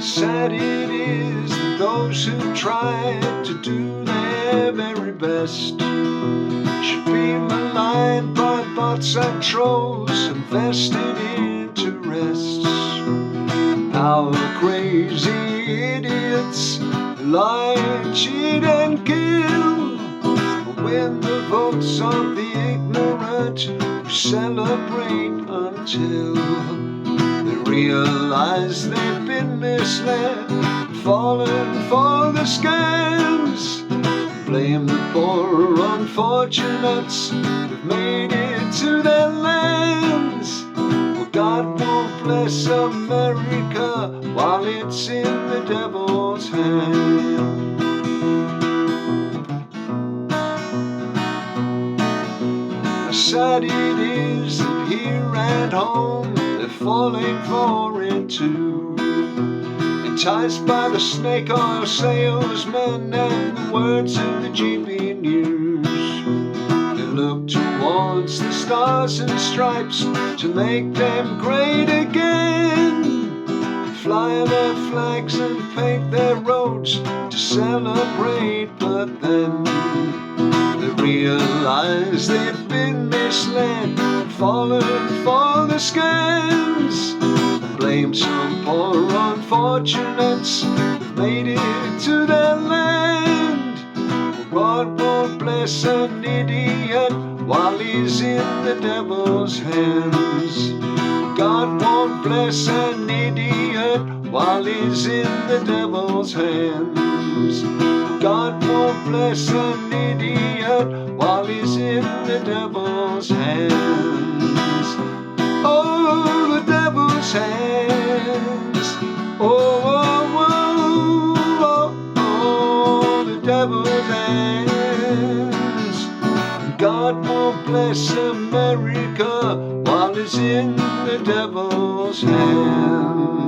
Sad it is that those who try to do their very best should be maligned by bots and trolls and vested interests. Our crazy idiots lie, cheat and kill, win the votes of the ignorant who celebrate until they realize they've been misled, fallen for the scams. Blame the poor unfortunates who've made it to their lands. Well, God won't bless America while it's in the devil's hand. Sad it is that here at home they're falling for it too, enticed by the snake oil salesmen and the words of the GB News. They look towards the stars and stripes to make them great again, fly their flags and paint their roads to celebrate, but then they realize they've been misled, fallen for the scams, and blame some poor unfortunates who've made it to their land. Well, God won't bless an idiot while he's in the devil's hands. God won't bless an idiot while he's in the devil's hands. God won't bless an idiot while he's in the devil's hands. Oh, the devil's hands. Oh, oh, oh, oh, the devil's hands. God won't bless America while it's in the devil's hands.